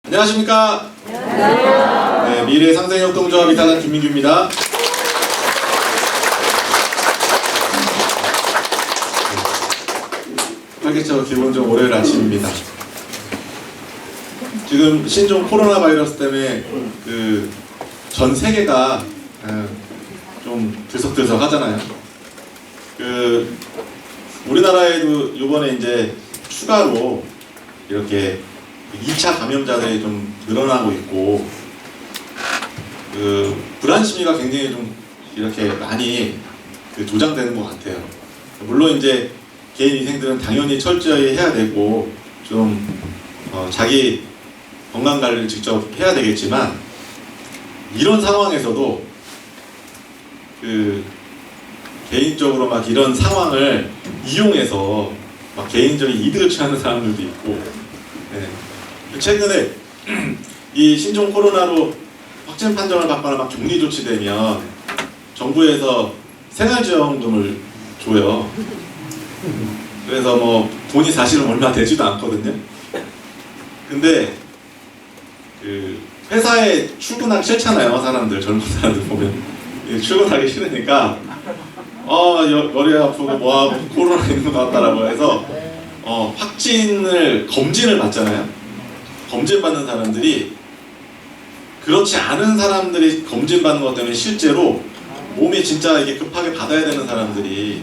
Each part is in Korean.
안녕하십니까? 안녕하세요. 네, 미래상생협동조합 이사장 김민규입니다. 활기차고 기분 좋은 월요일 아침입니다. 지금 신종 코로나 바이러스 때문에 전 세계가 좀 들썩들썩 하잖아요. 우리나라에도 이번에 이제 추가로 이렇게 2차 감염자들이 좀 늘어나고 있고, 불안 심리가 굉장히 좀 이렇게 많이 조장되는 것 같아요. 물론 이제 개인 위생들은 당연히 철저히 해야 되고, 좀 자기 건강 관리를 직접 해야 되겠지만, 이런 상황에서도 개인적으로 막 이런 상황을 이용해서 막 개인적인 이득을 취하는 사람들도 있고, 네. 최근에 이 신종 코로나로 확진 판정을 받거나 막 격리 조치되면 정부에서 생활지원금을 줘요. 그래서 뭐 돈이 사실은 얼마 되지도 않거든요. 근데 회사에 출근하기 싫잖아요. 사람들, 젊은 사람들 보면 출근하기 싫으니까 머리 아프고 뭐하고 코로나 있는 것 같다라고 해서 검진을 받잖아요. 검진받는 사람들이 그렇지 않은 사람들이 검진받는 것 때문에 실제로 몸이 진짜 이게 급하게 받아야 되는 사람들이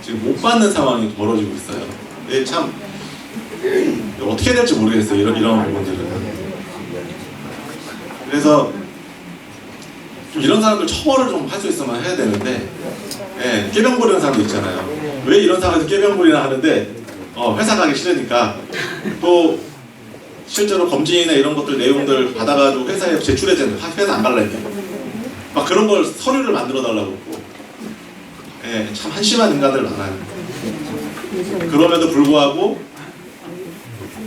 지금 못 받는 상황이 벌어지고 있어요. 이게 참 어떻게 될지 모르겠어요. 이런 부분들은. 그래서 좀 이런 사람들 처벌을 좀 할 수 있으면 해야 되는데, 꾀병 부리는 사람도 있잖아요. 왜 이런 상황에서 꾀병 부리나 하는데 회사 가기 싫으니까 또 실제로 검진이나 이런 것들 내용들 받아가지고 회사에 제출해주는, 회사 안 갈라 했네. 막 그런 걸 서류를 만들어 달라고 했고, 참 한심한 인간들 많아요. 그럼에도 불구하고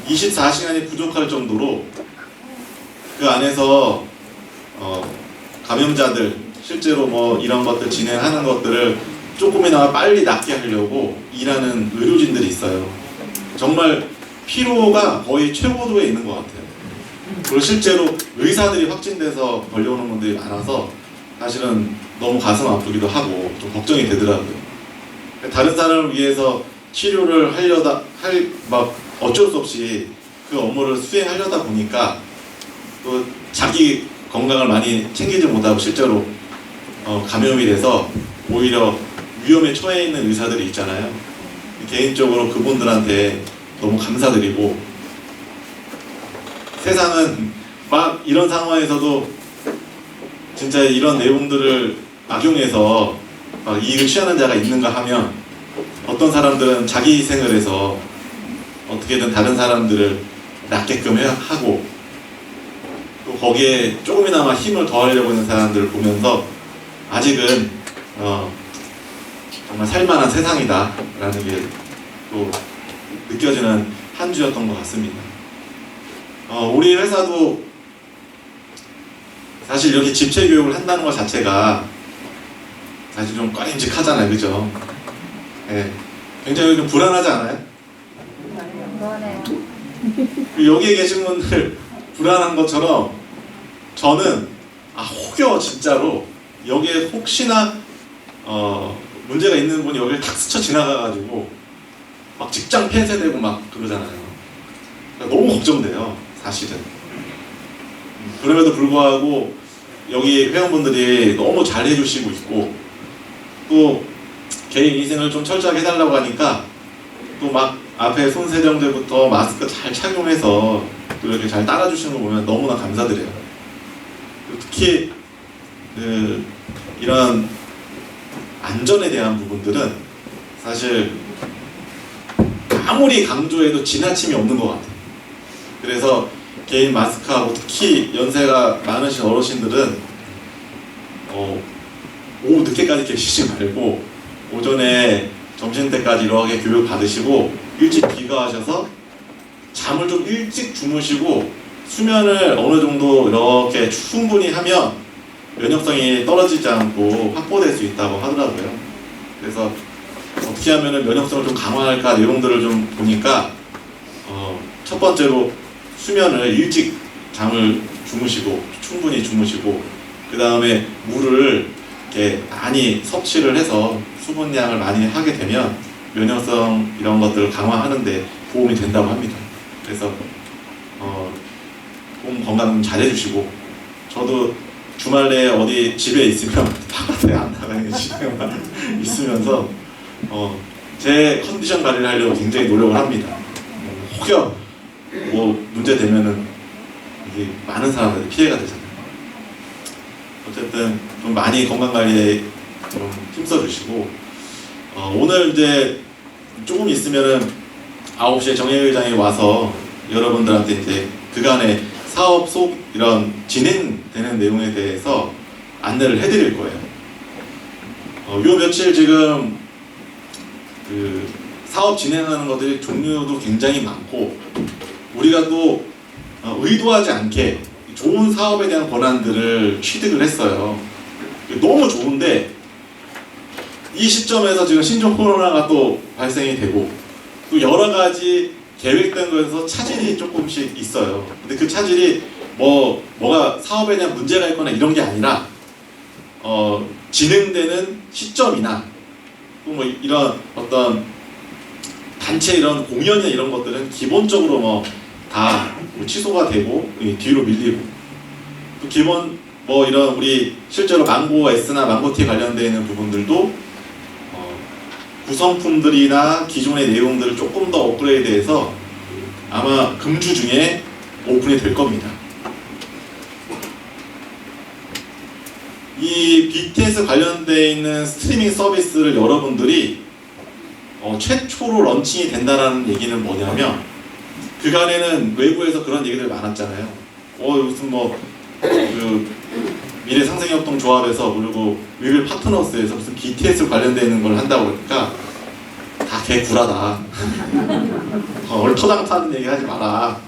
24시간이 부족할 정도로 그 안에서 감염자들 실제로 뭐 이런 것들 진행하는 것들을 조금이나마 빨리 낫게 하려고 일하는 의료진들이 있어요. 정말 피로가 거의 최고도에 있는 것 같아요. 그리고 실제로 의사들이 확진돼서 걸려오는 분들이 많아서 사실은 너무 가슴 아프기도 하고 좀 걱정이 되더라고요. 다른 사람을 위해서 치료를 막 어쩔 수 없이 그 업무를 수행하려다 보니까 또 자기 건강을 많이 챙기지 못하고 실제로 감염이 돼서 오히려 위험에 처해 있는 의사들이 있잖아요. 개인적으로 그분들한테 너무 감사드리고, 세상은 막 이런 상황에서도 진짜 이런 내용들을 악용해서 막 이익을 취하는 자가 있는가 하면, 어떤 사람들은 자기 희생을 해서 어떻게든 다른 사람들을 낫게끔 하고, 또 거기에 조금이나마 힘을 더하려고 하는 사람들을 보면서 아직은 정말 살만한 세상이다 라는 게 또 느껴지는 한 주였던 것 같습니다. 우리 회사도 사실 이렇게 집체 교육을 한다는 것 자체가 사실 좀 꺼림직하잖아요, 그죠? 굉장히 좀 불안하지 않아요? 불안해요. 여기에 계신 분들 불안한 것처럼 저는 혹여 진짜로 여기에 혹시나 문제가 있는 분이 여기를 탁 스쳐 지나가가지고 막 직장 폐쇄되고 막 그러잖아요. 그러니까 너무 걱정돼요, 사실은. 그럼에도 불구하고 여기 회원분들이 너무 잘 해주시고 있고, 또 개인 위생을 좀 철저하게 해달라고 하니까 또 막 앞에 손세정제부터 마스크 잘 착용해서 또 이렇게 잘 따라주시는 거 보면 너무나 감사드려요. 특히 이런 안전에 대한 부분들은 사실 아무리 강조해도 지나침이 없는 것 같아요. 그래서 개인 마스크하고 특히 연세가 많으신 어르신들은 오후 늦게까지 계시지 말고 오전에 점심때까지 이렇게 교육 받으시고 일찍 귀가하셔서 잠을 좀 일찍 주무시고 수면을 어느 정도 이렇게 충분히 하면 면역성이 떨어지지 않고 확보될 수 있다고 하더라고요. 그래서 어떻게 하면 면역성을 좀 강화할까 내용들을 좀 보니까 첫 번째로 수면을 일찍 잠을 주무시고 충분히 주무시고 그 다음에 물을 이렇게 많이 섭취를 해서 수분량을 많이 하게 되면 면역성 이런 것들을 강화하는데 도움이 된다고 합니다. 그래서 몸 건강 잘 해주시고 저도 주말 내에 어디 집에 있으면 바깥에 안 나가는 집에만 있으면서 제 컨디션 관리를 하려고 굉장히 노력을 합니다. 혹여 뭐 문제 되면은 이게 많은 사람들이 피해가 되잖아요. 어쨌든 좀 많이 건강 관리에 좀 힘써 주시고 오늘 이제 조금 있으면은 9시에 정혜의장이 와서 여러분들한테 이제 그간의 사업 속 이런 진행되는 내용에 대해서 안내를 해드릴 거예요. 요 며칠 지금 그 사업 진행하는 것들이 종류도 굉장히 많고 우리가 또 의도하지 않게 좋은 사업에 대한 권한들을 취득을 했어요. 너무 좋은데 이 시점에서 지금 신종 코로나가 또 발생이 되고 또 여러 가지 계획된 거에서 차질이 조금씩 있어요. 근데 그 차질이 뭐가 사업에 대한 문제가 있거나 이런 게 아니라 진행되는 시점이나 또 뭐 이런 어떤 단체 이런 공연이나 이런 것들은 기본적으로 다 취소가 되고 뒤로 밀리고 또 기본 이런 우리 실제로 망고 S나 망고티 관련되어 있는 부분들도 구성품들이나 기존의 내용들을 조금 더 업그레이드해서 아마 금주 중에 오픈이 될 겁니다. 이 BTS 관련되어 있는 스트리밍 서비스를 여러분들이 최초로 런칭이 된다는 얘기는 뭐냐면 그간에는 외부에서 그런 얘기들 많았잖아요. 무슨 그 미래상생협동조합에서 그리고 위빌 파트너스에서 무슨 BTS 관련되어 있는 걸 한다고 그러니까 다 개구라다. 얼토당토하는 얘기 하지 마라.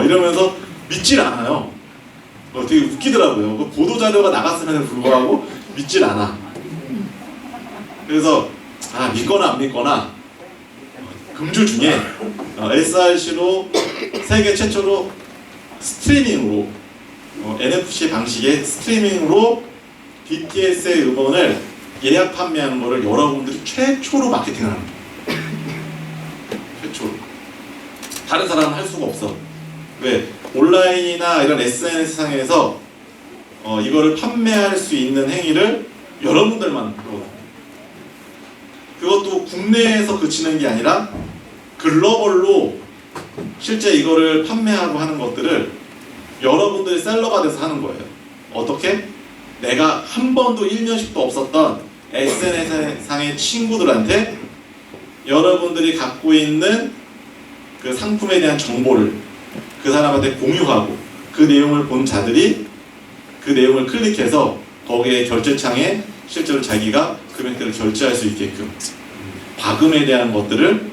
이러면서 믿질 않아요. 되게 웃기더라고요. 그 보도자료가 나갔음에도 불구하고 믿질 않아. 그래서 믿거나 안 믿거나 금주 중에 SRC로 세계 최초로 스트리밍으로 NFC 방식의 스트리밍으로 BTS의 음원을 예약 판매하는 거를 여러분들이 최초로 마케팅을 합니다. 최초로. 다른 사람은 할 수가 없어. 왜? 온라인이나 이런 SNS상에서 이거를 판매할 수 있는 행위를 여러분들만 하거든요. 그것도 국내에서 그치는 게 아니라 글로벌로 실제 이거를 판매하고 하는 것들을 여러분들이 셀러가 돼서 하는 거예요. 어떻게? 내가 한 번도 1년씩도 없었던 SNS상의 친구들한테 여러분들이 갖고 있는 그 상품에 대한 정보를 그 사람한테 공유하고 그 내용을 본 자들이 그 내용을 클릭해서 거기에 결제창에 실제로 자기가 금액들을 결제할 수 있게끔 과금에 대한 것들을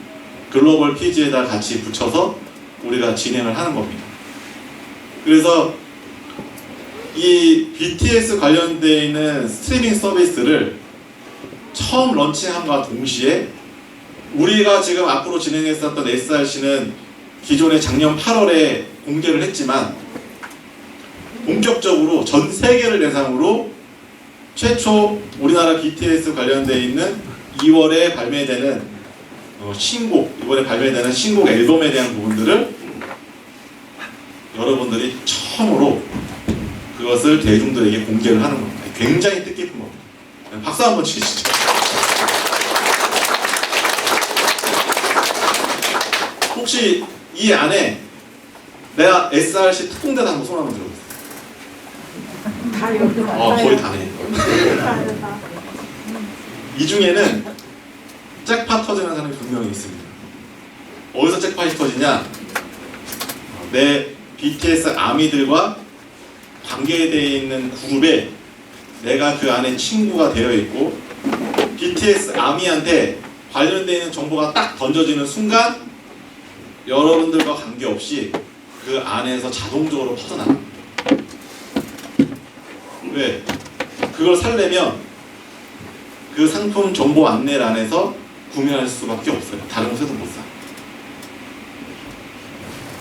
글로벌 피지에다 같이 붙여서 우리가 진행을 하는 겁니다. 그래서 이 BTS 관련되어 있는 스트리밍 서비스를 처음 런칭함과 동시에 우리가 지금 앞으로 진행했었던 SRC는 기존에 작년 8월에 공개를 했지만 본격적으로 전 세계를 대상으로 최초 우리나라 BTS 관련되어 있는 2월에 발매되는 신곡, 이번에 발매되는 신곡 앨범에 대한 부분들을 여러분들이 처음으로 그것을 대중들에게 공개를 하는 겁니다. 굉장히 뜻깊은 겁니다. 박수 한번 치시죠. 혹시 이 안에 내가 SRC 특공대다 한번 손 한번 들어보세요. 거의 다네. 이 중에는 잭팟 터지는 사람이 분명히 있습니다. 어디서 잭팟이 터지냐? 내 BTS 아미들과 관계되어 있는 그룹에 내가 그 안에 친구가 되어 있고 BTS 아미한테 관련되어 있는 정보가 딱 던져지는 순간 여러분들과 관계없이 그 안에서 자동적으로 퍼져나갑니다. 왜? 그걸 살려면 그 상품 정보 안내란에서 구매할 수밖에 없어요. 다른 곳에서 못 사.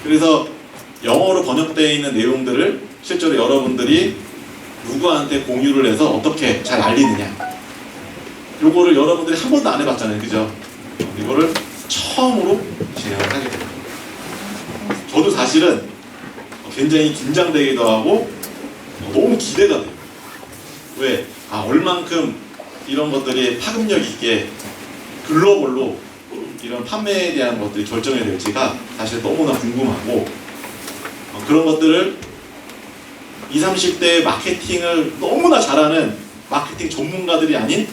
그래서 영어로 번역되어 있는 내용들을 실제로 여러분들이 누구한테 공유를 해서 어떻게 잘 알리느냐, 요거를 여러분들이 한 번도 안 해봤잖아요, 그죠? 이거를 처음으로 진행을 하게 됩니다. 저도 사실은 굉장히 긴장되기도 하고 너무 기대가 돼요. 왜? 얼만큼 이런 것들이 파급력 있게 글로벌로 이런 판매에 대한 것들이 결정이 될지가 사실 너무나 궁금하고, 그런 것들을 20, 30대 마케팅을 너무나 잘하는 마케팅 전문가들이 아닌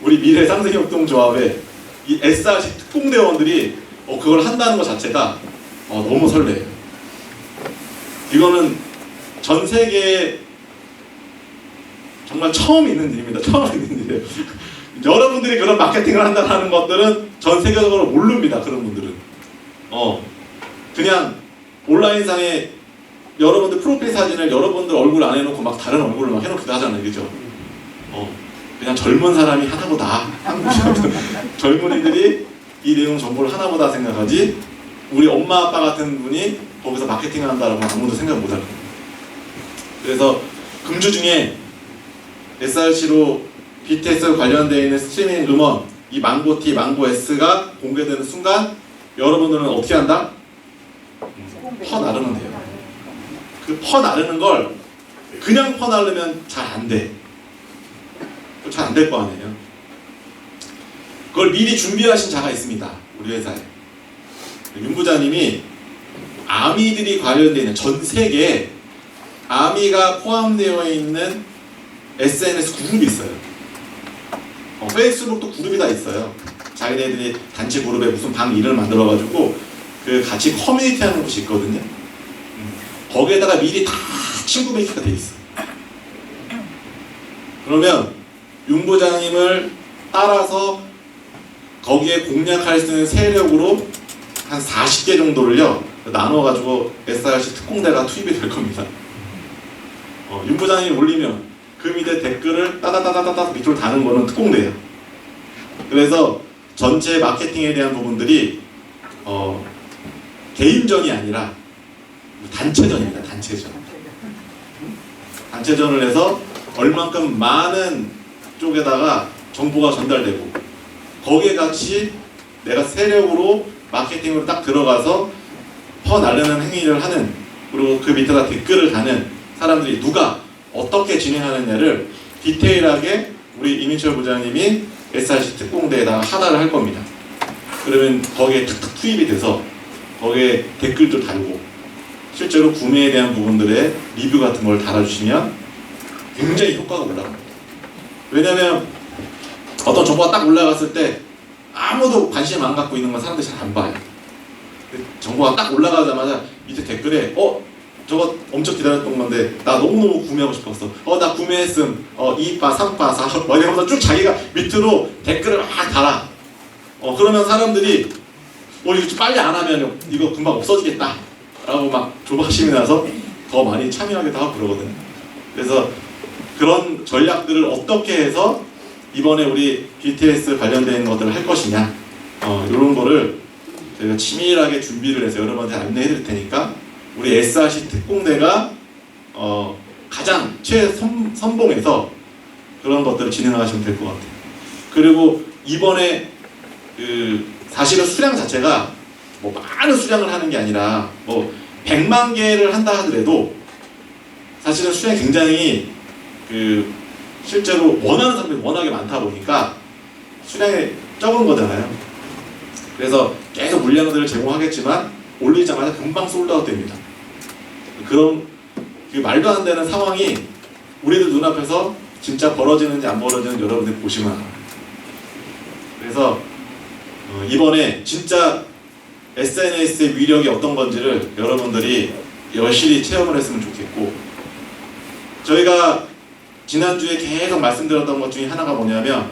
우리 미래 상생협동조합의 이 SRC 특공대원들이 그걸 한다는 것 자체가 너무 설레요. 이거는 전 세계에 정말 처음 있는 일입니다. 처음 있는 일이에요. 여러분들이 그런 마케팅을 한다는 것들은 전 세계적으로 모릅니다. 그런 분들은 그냥 온라인상에 여러분들 프로필 사진을 여러분들 얼굴 안 해놓고 막 다른 얼굴을 막 해놓기도 하잖아요, 그죠? 그냥 젊은 사람이 하나보다, 한국 젊은이들이 이 내용 정보를 하나보다 생각하지, 우리 엄마 아빠 같은 분이 거기서 마케팅을 한다라고 아무도 생각 못할 거예요. 그래서 금주 중에 SRC로 BTS 관련되어 있는 스트리밍 음원, 이 망고T, 망고S가 공개되는 순간 여러분들은 어떻게 한다? 퍼 나르면 돼요. 그 퍼 나르는 걸 그냥 퍼 나르면 잘 안 돼. 잘 안 될 거 아니에요. 그걸 미리 준비하신 자가 있습니다, 우리 회사에. 윤 부장님이 아미들이 관련되어 있는 전 세계에 아미가 포함되어 있는 SNS 그룹이 있어요. 페이스북도 그룹이 다 있어요. 자기네들이 단체 그룹에 무슨 방 이름을 만들어가지고 그 같이 커뮤니티 하는 곳이 있거든요. 거기에다가 미리 다 친구 맺기가 돼 있어. 그러면 윤 부장님을 따라서 거기에 공략할 수 있는 세력으로 한 40개 정도를요 나눠가지고 SRC 특공대가 투입이 될 겁니다. 윤 부장님이 올리면 그 밑에 댓글을 따다다다다다 밑으로 다는 거는 특공대예요. 그래서 전체 마케팅에 대한 부분들이 개인전이 아니라 단체전입니다. 단체전을 해서 얼만큼 많은 쪽에다가 정보가 전달되고, 거기에 같이 내가 세력으로 마케팅으로 딱 들어가서 퍼 나르는 행위를 하는, 그리고 그 밑에다 댓글을 다는 사람들이 누가 어떻게 진행하느냐를 디테일하게 우리 이민철 부장님이 SRC 특공대에다가 하나를 할 겁니다. 그러면 거기에 툭툭 투입이 돼서 거기에 댓글도 달고 실제로 구매에 대한 부분들의 리뷰 같은 걸 달아주시면 굉장히 효과가 올라갑니다. 왜냐면 어떤 정보가 딱 올라갔을 때 아무도 관심 안 갖고 있는 건 사람들이 잘 안 봐요. 정보가 딱 올라가자마자 밑에 댓글에 저거 엄청 기다렸던 건데 나 너무너무 구매하고 싶었어. 나 구매했음. 2파, 3파, 4파 막 이러면서 쭉 자기가 밑으로 댓글을 막 달아. 그러면 사람들이 이거 좀 빨리 안 하면 이거 금방 없어지겠다 라고 막 조바심이 나서 더 많이 참여하기도 하고 그러거든요. 그래서 그런 전략들을 어떻게 해서 이번에 우리 BTS 관련된 것들을 할 것이냐, 이런 거를 저희가 치밀하게 준비를 해서 여러분한테 안내해 드릴 테니까 우리 SRC 특공대가 가장 최선봉에서 그런 것들을 진행하시면 될 것 같아요. 그리고 이번에 사실은 수량 자체가 뭐 많은 수량을 하는 게 아니라 뭐 100만 개를 한다 하더라도 사실은 수량이 굉장히 실제로 원하는 사람들이 워낙에 많다 보니까 수량이 적은 거잖아요. 그래서 계속 물량들을 제공하겠지만 올리자마자 금방 솔드아웃 됩니다. 그런 말도 안 되는 상황이 우리들 눈앞에서 진짜 벌어지는지 안 벌어지는지 여러분들이 보시면 알아요. 그래서 이번에 진짜 SNS의 위력이 어떤 건지를 여러분들이 여실히 체험을 했으면 좋겠고, 저희가 지난주에 계속 말씀드렸던 것 중에 하나가 뭐냐면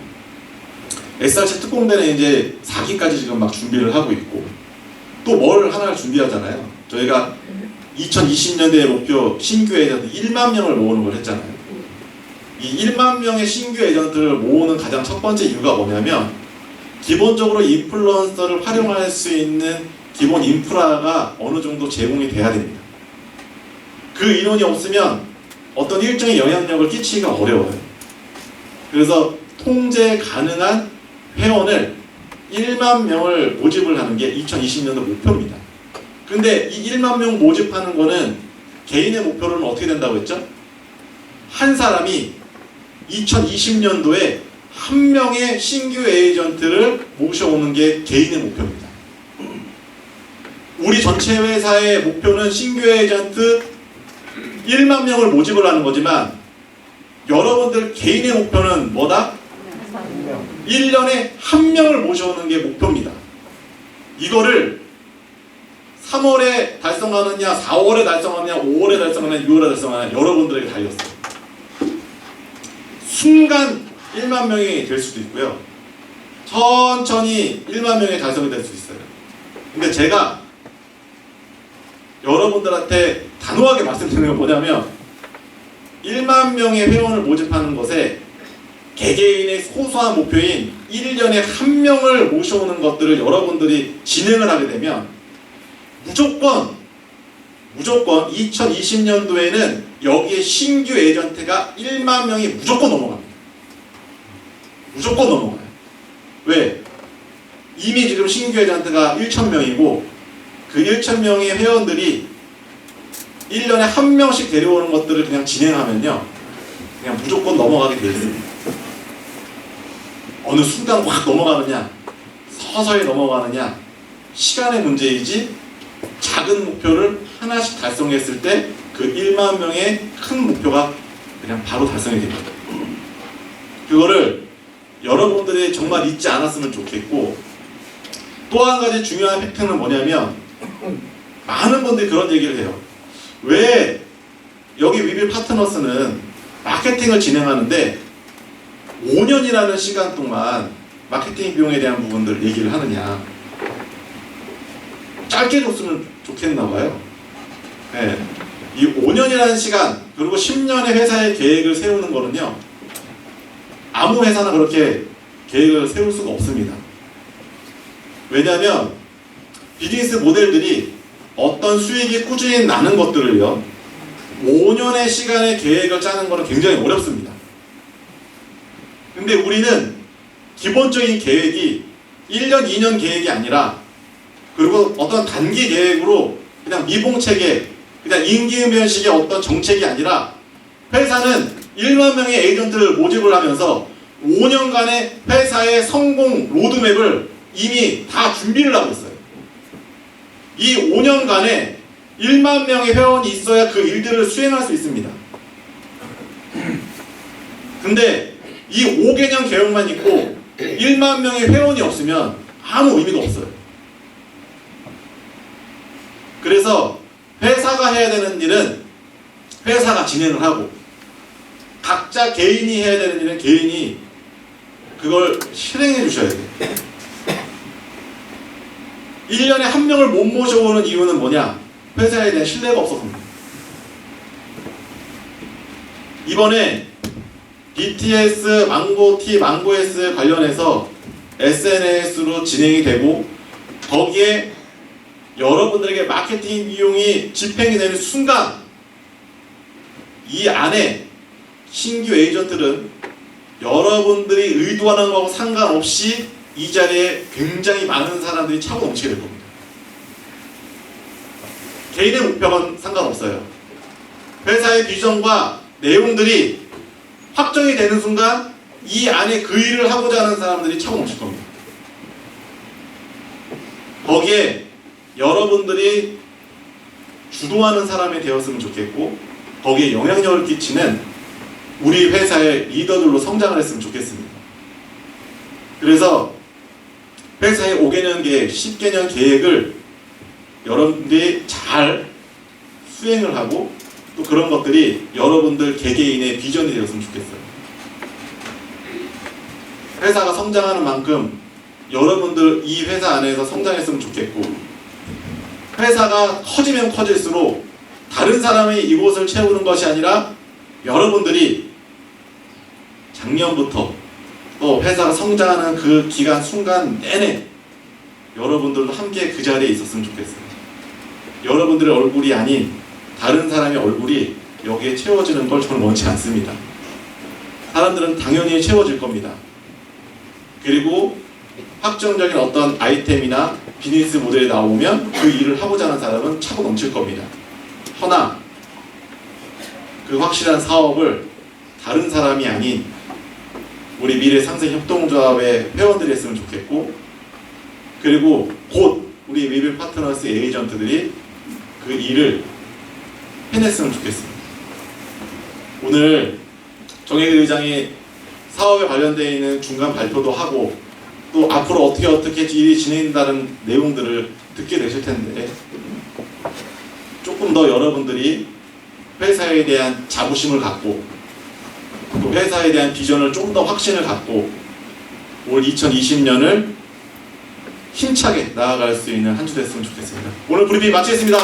SRC 특공대는 이제 4기까지 지금 막 준비를 하고 있고, 또 뭘 하나를 준비하잖아요. 저희가 2020년대의 목표 신규 에이전트 1만 명을 모으는 걸 했잖아요. 이 1만 명의 신규 에이전트를 모으는 가장 첫 번째 이유가 뭐냐면 기본적으로 인플루언서를 활용할 수 있는 기본 인프라가 어느 정도 제공이 돼야 됩니다. 그 인원이 없으면 어떤 일정의 영향력을 끼치기가 어려워요. 그래서 통제 가능한 회원을 1만 명을 모집을 하는 게 2020년도 목표입니다. 근데 이 1만 명 모집하는 거는 개인의 목표로는 어떻게 된다고 했죠? 한 사람이 2020년도에 한 명의 신규 에이전트를 모셔오는 게 개인의 목표입니다. 우리 전체 회사의 목표는 신규 에이전트 1만 명을 모집을 하는 거지만 여러분들 개인의 목표는 뭐다? 1년에 한 명을 모셔오는 게 목표입니다. 이거를 3월에 달성하느냐, 4월에 달성하느냐, 5월에 달성하느냐, 6월에 달성하느냐 여러분들에게 달렸어요. 순간 1만 명이 될 수도 있고요. 천천히 1만 명이 달성이 될 수 있어요. 근데 제가 여러분들한테 단호하게 말씀드리는 건 뭐냐면 1만 명의 회원을 모집하는 것에 개개인의 소소한 목표인 1년에 한 명을 모셔오는 것들을 여러분들이 진행을 하게 되면 무조건 2020년도에는 여기에 신규 에이전트가 1만 명이 무조건 넘어갑니다. 무조건 넘어가요. 왜? 이미 지금 신규 에이전트가 1,000명이고 그 1,000명의 회원들이 1년에 한 명씩 데려오는 것들을 그냥 진행하면요 그냥 무조건 넘어가게 되어 있습니다. 어느 순간 확 넘어가느냐 서서히 넘어가느냐 시간의 문제이지 작은 목표를 하나씩 달성했을 때 그 1만 명의 큰 목표가 그냥 바로 달성이 됩니다. 그거를 여러분들이 정말 잊지 않았으면 좋겠고 또 한 가지 중요한 팩트는 뭐냐면 많은 분들이 그런 얘기를 해요. 왜 여기 위빌 파트너스는 마케팅을 진행하는데 5년이라는 시간 동안 마케팅 비용에 대한 부분들 얘기를 하느냐. 짧게 줬으면 좋겠나 봐요. 네. 이 5년이라는 시간 그리고 10년의 회사의 계획을 세우는 거는요 아무 회사나 그렇게 계획을 세울 수가 없습니다. 왜냐하면 비즈니스 모델들이 어떤 수익이 꾸준히 나는 것들을요 5년의 시간의 계획을 짜는 거는 굉장히 어렵습니다. 근데 우리는 기본적인 계획이 1년, 2년 계획이 아니라 그리고 어떤 단기 계획으로 그냥 미봉책에 그냥 임기응변식의 어떤 정책이 아니라 회사는 1만 명의 에이전트를 모집을 하면서 5년간의 회사의 성공 로드맵을 이미 다 준비를 하고 있어요. 이 5년간에 1만 명의 회원이 있어야 그 일들을 수행할 수 있습니다. 근데 이 5개년 계획만 있고 1만 명의 회원이 없으면 아무 의미가 없어요. 그래서 회사가 해야 되는 일은 회사가 진행을 하고 각자 개인이 해야 되는 일은 개인이 그걸 실행해 주셔야 돼요. 1년에 한 명을 못 모셔오는 이유는 뭐냐? 회사에 대한 신뢰가 없어서입니다. 이번에 BTS, 망고티, 망고S 관련해서 SNS로 진행이 되고 거기에 여러분들에게 마케팅 비용이 집행이 되는 순간 이 안에 신규 에이전트들은 여러분들이 의도하는 거하고 상관없이 이 자리에 굉장히 많은 사람들이 차고 넘치게 될 겁니다. 개인의 목표는 상관없어요. 회사의 비전과 내용들이 확정이 되는 순간 이 안에 그 일을 하고자 하는 사람들이 차고 넘칠 겁니다. 거기에 여러분들이 주도하는 사람이 되었으면 좋겠고 거기에 영향력을 끼치는 우리 회사의 리더들로 성장을 했으면 좋겠습니다. 그래서 회사의 5개년 계획, 10개년 계획을 여러분들이 잘 수행을 하고 또 그런 것들이 여러분들 개개인의 비전이 되었으면 좋겠어요. 회사가 성장하는 만큼 여러분들 이 회사 안에서 성장했으면 좋겠고 회사가 커지면 커질수록 다른 사람이 이곳을 채우는 것이 아니라 여러분들이 작년부터 또 회사가 성장하는 그 기간 순간 내내 여러분들도 함께 그 자리에 있었으면 좋겠어요. 여러분들의 얼굴이 아닌 다른 사람의 얼굴이 여기에 채워지는 걸 저는 원치 않습니다. 사람들은 당연히 채워질 겁니다. 그리고 확정적인 어떤 아이템이나 비즈니스 모델이 나오면 그 일을 하고자 하는 사람은 차고 넘칠 겁니다. 허나 그 확실한 사업을 다른 사람이 아닌 우리 미래 상생 협동조합의 회원들이 했으면 좋겠고, 그리고 곧 우리 위빌 파트너스 에이전트들이 그 일을 해냈으면 좋겠습니다. 오늘 정혜길 의장이 사업에 관련되어 있는 중간 발표도 하고 또 앞으로 어떻게 일이 진행된다는 내용들을 듣게 되실 텐데, 조금 더 여러분들이 회사에 대한 자부심을 갖고 또 회사에 대한 비전을 좀 더 확신을 갖고 올 2020년을 힘차게 나아갈 수 있는 한 주 됐으면 좋겠습니다. 오늘 브리핑 마치겠습니다.